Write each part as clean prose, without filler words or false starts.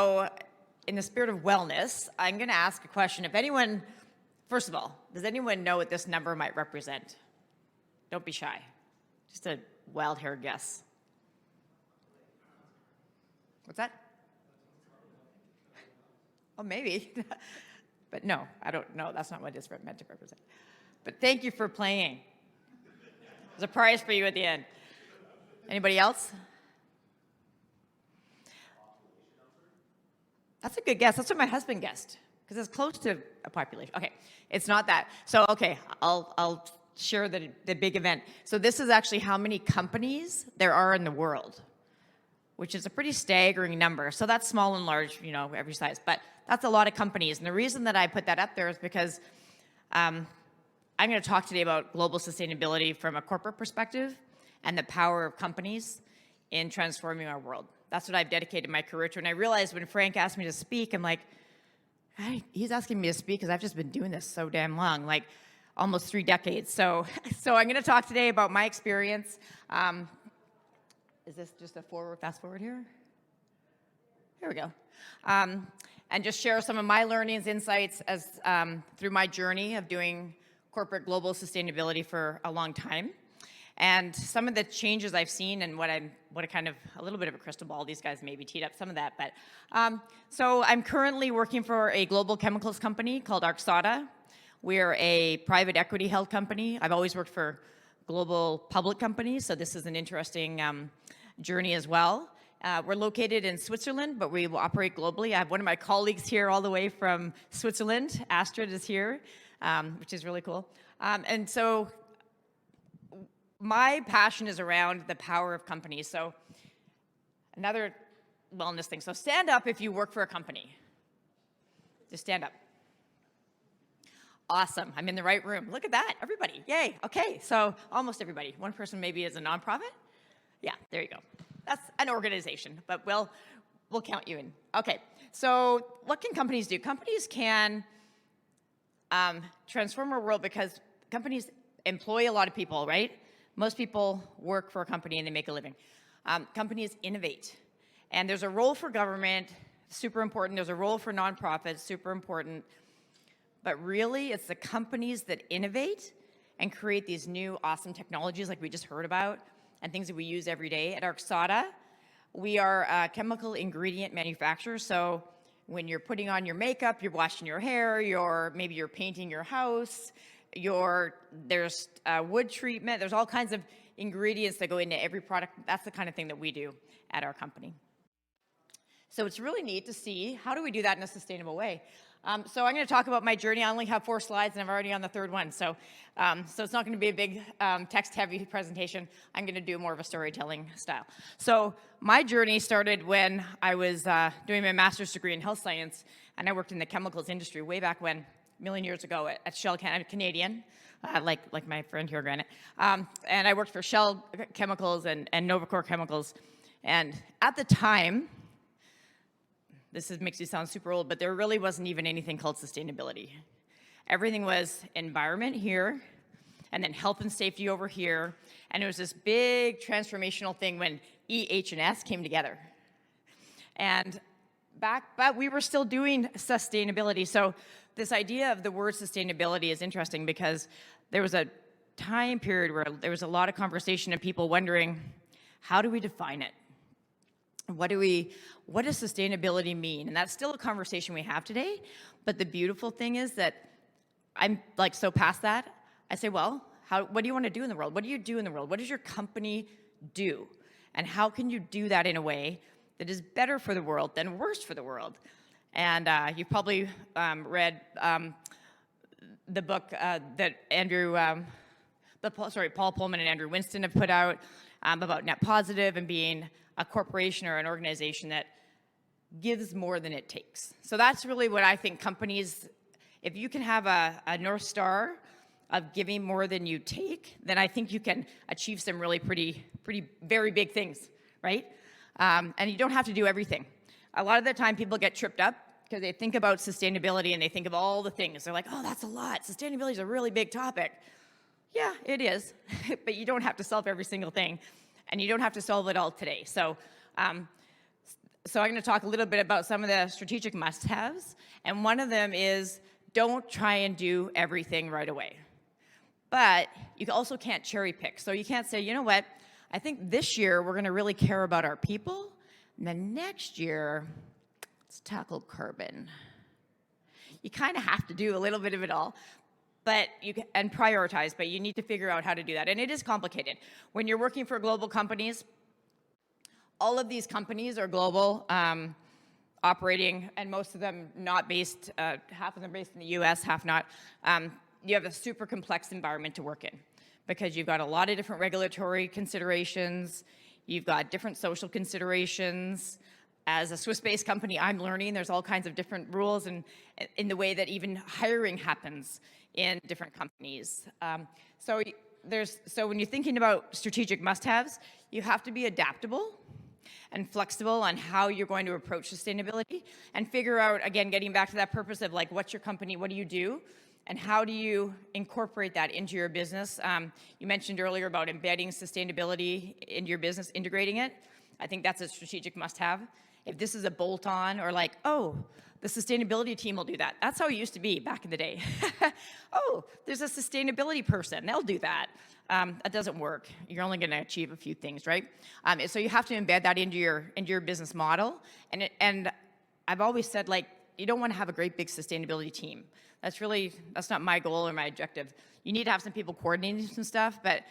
So, in the spirit of wellness, I'm going to ask a question. If anyone, first of all, does anyone know what this number might represent? Don't be shy. Just a wild-haired guess. What's that? Oh, maybe. But no, I don't know. That's not what it's meant to represent. But thank you for playing. There's a prize for you at the end. Anybody else? That's a good guess. That's what my husband guessed, because it's close to a population. Okay, it's not that. So, okay, I'll share the big event. So this is actually how many companies there are in the world, which is a pretty staggering number. So that's small and large, you know, every size. But that's a lot of companies. And the reason that I put that up there is because I'm going to talk today about global sustainability from a corporate perspective and the power of companies in transforming our world. That's what I've dedicated my career to. And I realized when Frank asked me to speak, I'm like, he's asking me to speak because I've just been doing this so damn long, like almost 3 decades. So I'm going to talk today about my experience. Is this just a fast forward here? Here we go. And just share some of my learnings, insights as through my journey of doing corporate global sustainability for a long time. And some of the changes I've seen and what a kind of a little bit of a crystal ball, these guys maybe teed up some of that. But so I'm currently working for a global chemicals company called Arxada. We're a private equity held company. I've always worked for global public companies, so this is an interesting journey as well. We're located in Switzerland, but we will operate globally. I have one of my colleagues here all the way from Switzerland. Astrid is here, which is really cool. And so my passion is around the power of companies. So another wellness thing. So stand up if you work for a company. Just stand up. Awesome. I'm in the right room. Look at that. Everybody. Yay. Okay. So almost everybody. One person maybe is a nonprofit. Yeah, there you go. That's an organization, but we'll count you in. Okay. So what can companies do? Companies can transform our world because companies employ a lot of people, right? Most people work for a company and they make a living. Companies innovate. And there's a role for government, super important. There's a role for nonprofits, super important. But really, it's the companies that innovate and create these new awesome technologies like we just heard about and things that we use every day. At Arxada, we are a chemical ingredient manufacturer. So when you're putting on your makeup, you're washing your hair, maybe you're painting your house, there's wood treatment, there's all kinds of ingredients that go into every product. That's the kind of thing that we do at our company. So it's really neat to see how do we do that in a sustainable way. So I'm going to talk about my journey. I only have 4 slides, and I'm already on the 3rd one. So it's not going to be a big text-heavy presentation. I'm going to do more of a storytelling style. So my journey started when I was doing my master's degree in health science, and I worked in the chemicals industry way back when, a million years ago at Shell Canadian, like my friend here, Granite. And I worked for Shell Chemicals and Novacor Chemicals. And at the time, makes you sound super old, but there really wasn't even anything called sustainability. Everything was environment here, and then health and safety over here, and it was this big transformational thing when E, H, and S came together. And but we were still doing sustainability. So this idea of the word sustainability is interesting because there was a time period where there was a lot of conversation and people wondering, how do we define it? What does sustainability mean? And that's still a conversation we have today. But the beautiful thing is that I'm like so past that. I say, well, what do you want to do in the world? What do you do in the world? What does your company do? And how can you do that in a way that is better for the world than worse for the world? And you've probably read the book that Paul Pullman and Andrew Winston have put out about net positive and being a corporation or an organization that gives more than it takes. So that's really what I think companies, if you can have a North Star of giving more than you take, then I think you can achieve some really pretty very big things, right? And you don't have to do everything. A lot of the time people get tripped up because they think about sustainability and they think of all the things. They're like, oh, that's a lot. Sustainability is a really big topic. Yeah, it is, but you don't have to solve every single thing, and you don't have to solve it all today. So So I'm going to talk a little bit about some of the strategic must-haves, and one of them is don't try and do everything right away. But you also can't cherry pick. So you can't say, you know what, I think this year we're going to really care about our people, and then next year, let's tackle carbon. You kind of have to do a little bit of it all, and prioritize, but you need to figure out how to do that. And it is complicated. When you're working for global companies, all of these companies are global, operating, and most of them not based, half of them based in the US, half not. You have a super complex environment to work in because you've got a lot of different regulatory considerations, you've got different social considerations. As a Swiss-based company, I'm learning there's all kinds of different rules and in the way that even hiring happens in different companies. So when you're thinking about strategic must-haves, you have to be adaptable and flexible on how you're going to approach sustainability and figure out, again, getting back to that purpose of like, what's your company, what do you do, and how do you incorporate that into your business? You mentioned earlier about embedding sustainability into your business, integrating it. I think that's a strategic must-have. If this is a bolt-on or like, oh, the sustainability team will do that. That's how it used to be back in the day. Oh, there's a sustainability person, they'll do that. That doesn't work. You're only going to achieve a few things, right? So you have to embed that into your business model. And I've always said, like, you don't want to have a great big sustainability team. That's not my goal or my objective. You need to have some people coordinating some stuff, but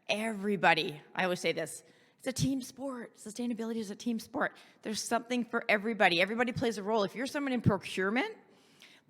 everybody, I always say this, it's a team sport. Sustainability is a team sport. There's something for everybody. Everybody plays a role. If you're someone in procurement,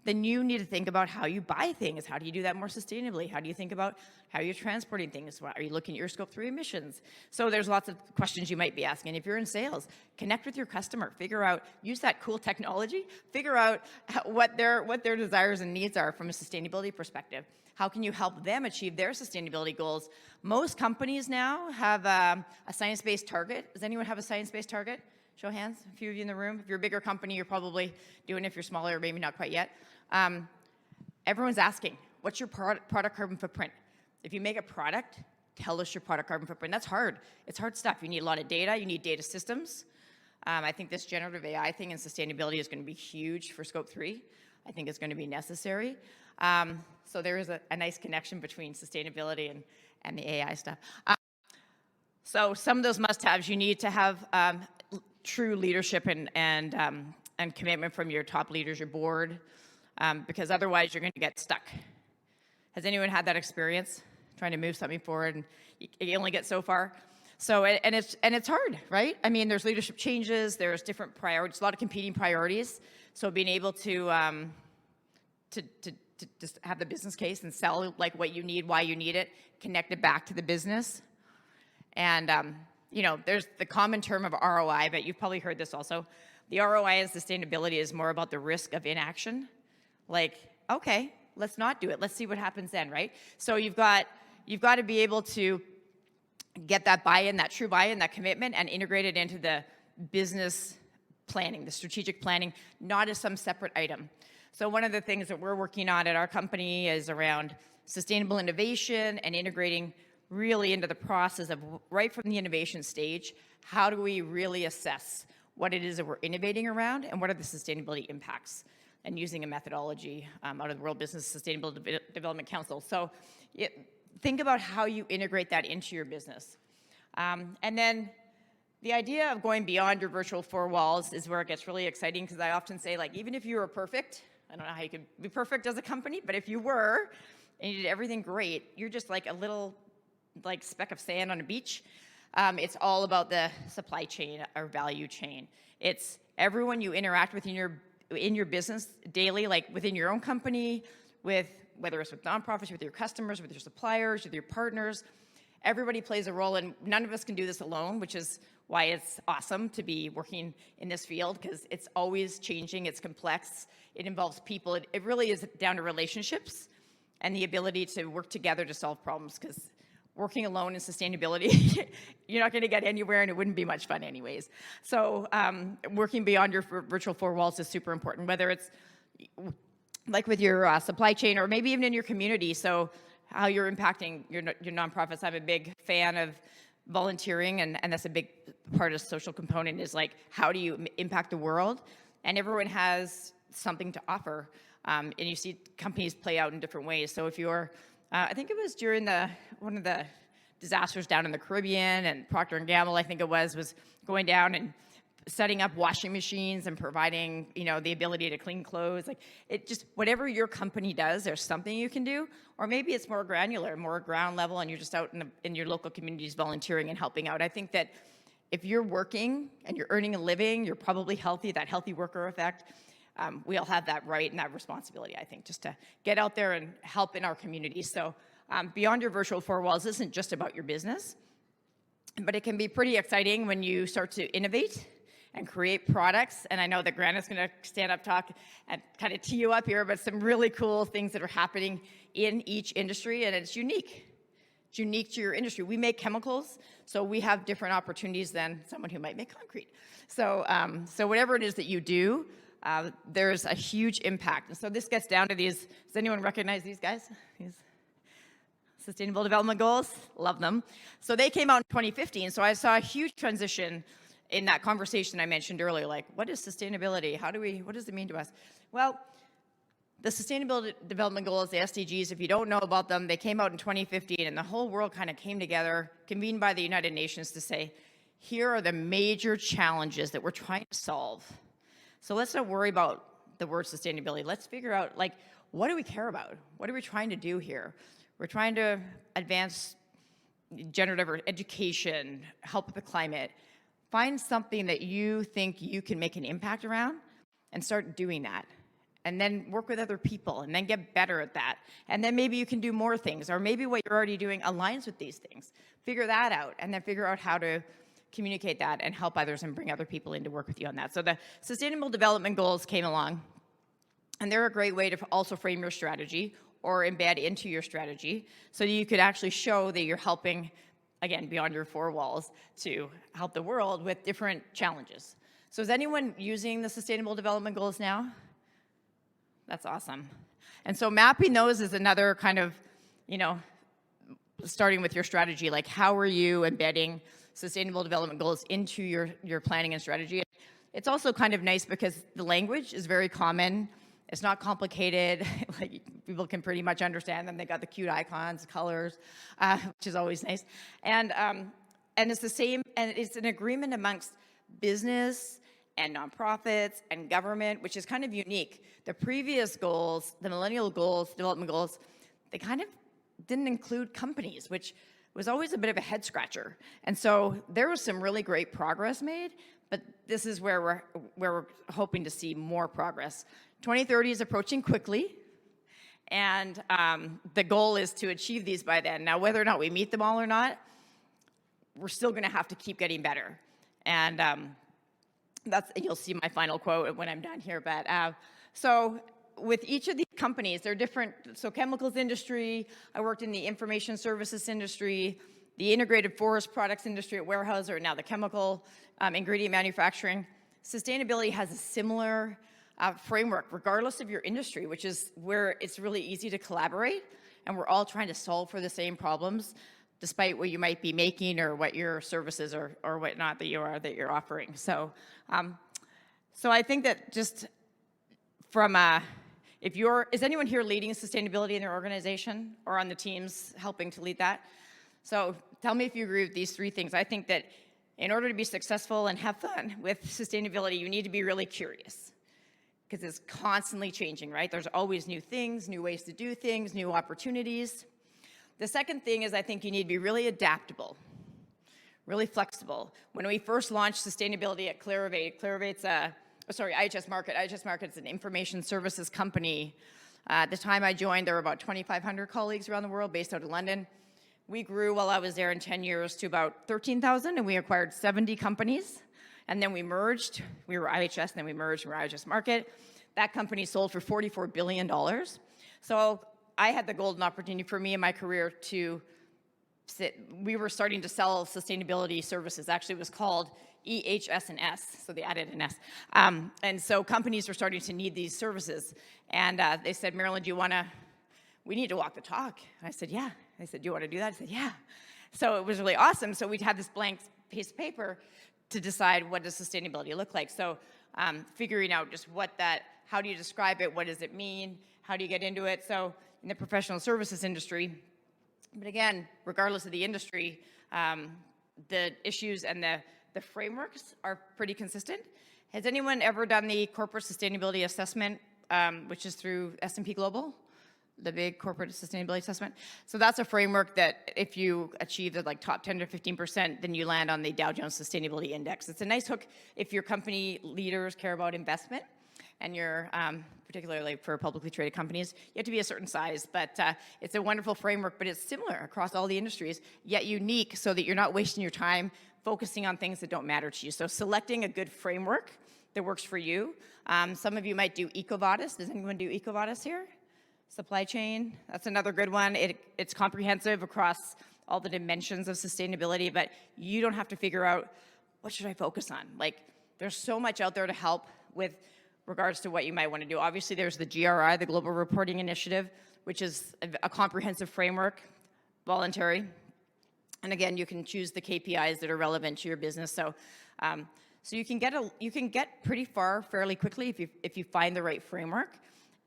then you need to think about how you buy things. How do you do that more sustainably? How do you think about how you're transporting things? Are you looking at your scope 3 emissions? So there's lots of questions you might be asking. If you're in sales, connect with your customer. Figure out, use that cool technology. Figure out what their desires and needs are from a sustainability perspective. How can you help them achieve their sustainability goals? Most companies now have a science-based target. Does anyone have a science-based target? Show of hands, a few of you in the room. If you're a bigger company, you're probably doing it. If you're smaller, maybe not quite yet. Everyone's asking, what's your product carbon footprint? If you make a product, tell us your product carbon footprint. That's hard. It's hard stuff. You need a lot of data. You need data systems. I think this generative AI thing and sustainability is going to be huge for scope 3. I think it's going to be necessary. So there is a nice connection between sustainability and the AI stuff. So some of those must-haves, you need to have true leadership and commitment from your top leaders, your board, because otherwise you're going to get stuck. Has anyone had that experience, trying to move something forward and you only get so far? So and it's hard, right? I mean, there's leadership changes, there's different priorities, a lot of competing priorities. So being able to just have the business case and sell like what you need, why you need it, connect it back to the business. And you know, there's the common term of ROI, but you've probably heard this also. The ROI and sustainability is more about the risk of inaction. Like, okay, let's not do it. Let's see what happens then, right? So you've got to be able to get that buy-in, that true buy-in, that commitment, and integrate it into the business planning, the strategic planning, not as some separate item. So one of the things that we're working on at our company is around sustainable innovation and integrating really into the process of right from the innovation stage, how do we really assess what it is that we're innovating around and what are the sustainability impacts, and using a methodology out of the World Business Sustainable Development Council. So think about how you integrate that into your business. And then the idea of going beyond your virtual 4 walls is where it gets really exciting, because I often say, like, even if you were perfect, I don't know how you could be perfect as a company, but if you were and you did everything great, you're just like a little like speck of sand on a beach. It's all about the supply chain or value chain. It's everyone you interact with in your business daily, like within your own company, with whether it's with nonprofits, with your customers, with your suppliers, with your partners. Everybody plays a role, and none of us can do this alone, which is why it's awesome to be working in this field, because it's always changing, it's complex, it involves people. It really is down to relationships and the ability to work together to solve problems, because working alone in sustainability, you're not going to get anywhere, and it wouldn't be much fun anyways. So working beyond your virtual 4 walls is super important, whether it's like with your supply chain or maybe even in your community. So how you're impacting your nonprofits. I'm a big fan of volunteering, and that's a big part of social component is like, how do you impact the world? And everyone has something to offer. And you see companies play out in different ways. So if you're, I think it was during one of the disasters down in the Caribbean, and Procter & Gamble, I think it was going down and setting up washing machines and providing, the ability to clean clothes. Like, it just, whatever your company does, there's something you can do. Or maybe it's more granular, more ground level, and you're just out in your local communities volunteering and helping out. I think that if you're working and you're earning a living, you're probably healthy, that healthy worker effect. We all have that right and that responsibility, I think, just to get out there and help in our communities. So beyond your virtual four walls isn't just about your business, but it can be pretty exciting when you start to innovate and create products. And I know that Grant is going to stand up, talk, and kind of tee you up here, but some really cool things that are happening in each industry, and it's unique. It's unique to your industry. We make chemicals, so we have different opportunities than someone who might make concrete. So, so whatever it is that you do, there's a huge impact. And so this gets down to these. Does anyone recognize these guys? These Sustainable Development Goals? Love them. So they came out in 2015. So I saw a huge transition in that conversation I mentioned earlier. Like, what is sustainability? What does it mean to us? Well, the Sustainable Development Goals, the SDGs, if you don't know about them, they came out in 2015, and the whole world kind of came together, convened by the United Nations, to say, here are the major challenges that we're trying to solve. So let's not worry about the word sustainability. Let's figure out, like, what do we care about? What are we trying to do here? We're trying to advance gender education, help with the climate. Find something that you think you can make an impact around and start doing that. And then work with other people, and then get better at that. And then maybe you can do more things, or maybe what you're already doing aligns with these things. Figure that out, and then figure out how to communicate that and help others and bring other people in to work with you on that. So the Sustainable Development Goals came along, and they're a great way to also frame your strategy or embed into your strategy, so that you could actually show that you're helping, again, beyond your four walls, to help the world with different challenges. So is anyone using the Sustainable Development Goals now? That's awesome. And so mapping those is another kind of, starting with your strategy, like how are you embedding Sustainable Development Goals into your planning and strategy. It's also kind of nice because the language is very common. It's not complicated. Like, people can pretty much understand them. They got the cute icons, colors, which is always nice. And it's the same, and it's an agreement amongst business and nonprofits and government, which is kind of unique. The previous goals, the millennial goals, development goals, they kind of didn't include companies, which was always a bit of a head scratcher. And so there was some really great progress made, but this is where we're hoping to see more progress. 2030 is approaching quickly, and the goal is to achieve these by then. Now, whether or not we meet them all or not, we're still gonna have to keep getting better. And you'll see my final quote when I'm done here. But so with each of these companies, they're different. So chemicals industry, I worked in the information services industry, the integrated forest products industry at Weyerhaeuser, now the chemical ingredient manufacturing. Sustainability has a similar framework, regardless of your industry, which is where it's really easy to collaborate, and we're all trying to solve for the same problems, despite what you might be making or what your services or whatnot that you're offering. So, so I think that just from is anyone here leading sustainability in their organization or on the teams helping to lead that? So tell me if you agree with these three things. I think that in order to be successful and have fun with sustainability, you need to be really curious, because it's constantly changing, right? There's always new things, new ways to do things, new opportunities. The second thing is I think you need to be really adaptable, really flexible. When we first launched sustainability at Clarivate, IHS Markit. IHS Markit is an information services company. At the time I joined, there were about 2,500 colleagues around the world based out of London. We grew while I was there in 10 years to about 13,000, and we acquired 70 companies. And then we merged. We were IHS, and then we merged. We were IHS Markit. That company sold for $44 billion. So I had the golden opportunity for me in my career to we were starting to sell sustainability services. Actually, it was called EHS&S, so they added an S. And so companies were starting to need these services. And they said, Marilyn, we need to walk the talk. And I said, yeah. They said, do you want to do that? I said, yeah. So it was really awesome. So we'd have this blank piece of paper to decide what does sustainability look like. So figuring out just how do you describe it, what does it mean, how do you get into it. So in the professional services industry, but again, regardless of the industry, the issues and the frameworks are pretty consistent. Has anyone ever done the corporate sustainability assessment, which is through S&P Global? The big corporate sustainability assessment. So that's a framework that if you achieve the like top 10 to 15%, then you land on the Dow Jones Sustainability Index. It's a nice hook if your company leaders care about investment, and you're, particularly for publicly traded companies, you have to be a certain size, but it's a wonderful framework, but it's similar across all the industries, yet unique so that you're not wasting your time focusing on things that don't matter to you. So selecting a good framework that works for you. Some of you might do EcoVadis. Does anyone do EcoVadis here? Supply chain, that's another good one. It's comprehensive across all the dimensions of sustainability, but you don't have to figure out what should I focus on. Like, there's so much out there to help with regards to what you might want to do. Obviously, there's the GRI, the Global Reporting Initiative, which is a comprehensive framework, voluntary. And again, you can choose the KPIs that are relevant to your business. So you can get pretty far fairly quickly if you find the right framework.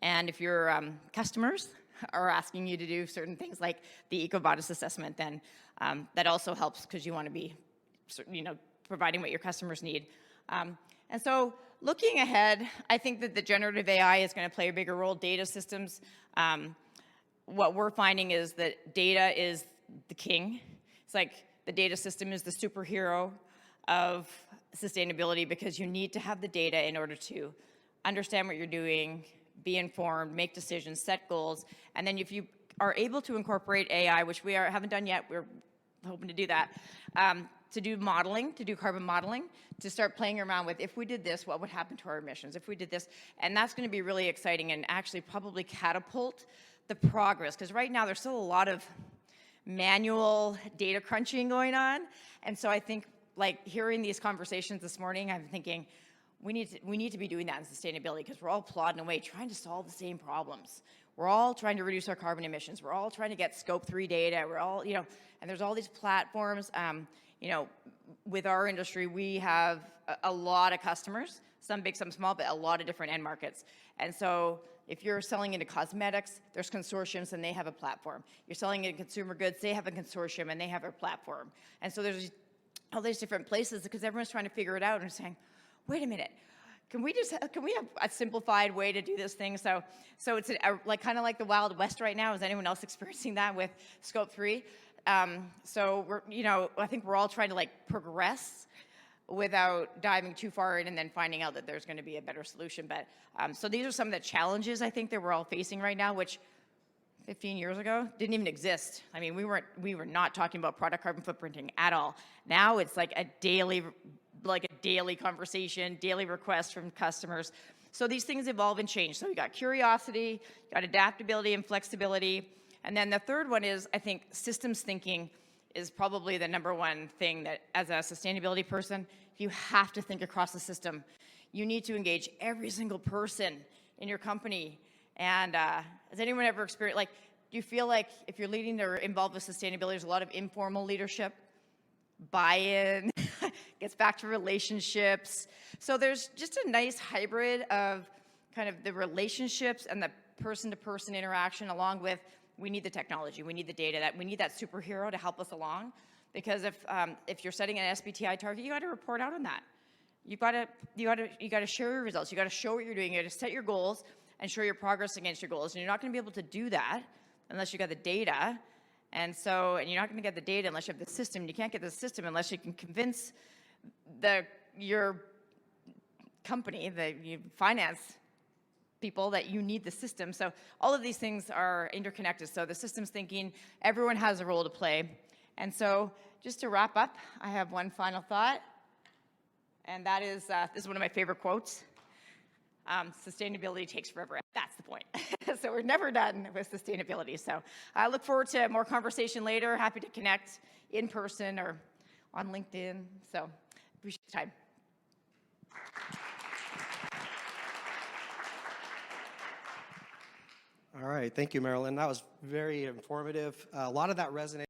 And if your customers are asking you to do certain things like the EcoVadis assessment, then that also helps because you want to be, providing what your customers need. And so looking ahead, I think that the generative AI is going to play a bigger role. Data systems, what we're finding is that data is the king. It's like the data system is the superhero of sustainability because you need to have the data in order to understand what you're doing, be informed, make decisions, set goals, and then if you are able to incorporate AI, which we haven't done yet, we're hoping to do that, to do modeling, to do carbon modeling, to start playing around with, if we did this, what would happen to our emissions? If we did this, and that's going to be really exciting and actually probably catapult the progress, because right now there's still a lot of manual data crunching going on, and so I think, like, hearing these conversations this morning, I'm thinking, we need to be doing that in sustainability because we're all plodding away trying to solve the same problems. We're all trying to reduce our carbon emissions. We're all trying to get Scope 3 data. We're all, and there's all these platforms. With our industry, we have a lot of customers, some big, some small, but a lot of different end markets. And so if you're selling into cosmetics, there's consortiums and they have a platform. You're selling into consumer goods, they have a consortium and they have a platform. And so there's all these different places because everyone's trying to figure it out and saying, wait a minute, can we have a simplified way to do this thing? So it's kind of like the Wild West right now. Is anyone else experiencing that with Scope 3? So I think we're all trying to progress without diving too far in and then finding out that there's going to be a better solution. But so these are some of the challenges I think that we're all facing right now, which 15 years ago didn't even exist. I mean, we were not talking about product carbon footprinting at all. Now it's like a daily conversation, daily requests from customers. So these things evolve and change. So you got curiosity, you got adaptability and flexibility. And then the third one is, I think, systems thinking is probably the number one thing that as a sustainability person, you have to think across the system. You need to engage every single person in your company. And has anyone ever experienced, do you feel like if you're leading or involved with sustainability, there's a lot of informal leadership, buy-in, gets back to relationships. So there's just a nice hybrid of kind of the relationships and the person-to-person interaction along with we need the technology, we need the data, we need that superhero to help us along. Because if you're setting an SBTI target, you got to report out on that. You got to share your results. You got to show what you're doing. You got to set your goals and show your progress against your goals. And you're not going to be able to do that unless you got the data. And you're not going to get the data unless you have the system. You can't get the system unless you can convince your company, the finance people, that you need the system. So all of these things are interconnected. So the systems thinking, everyone has a role to play. And so just to wrap up, I have one final thought. And that is, this is one of my favorite quotes. Sustainability takes forever. That's the point. So we're never done with sustainability. So I look forward to more conversation later. Happy to connect in person or on LinkedIn. So appreciate the time. All right. Thank you, Marilyn. That was very informative. A lot of that resonates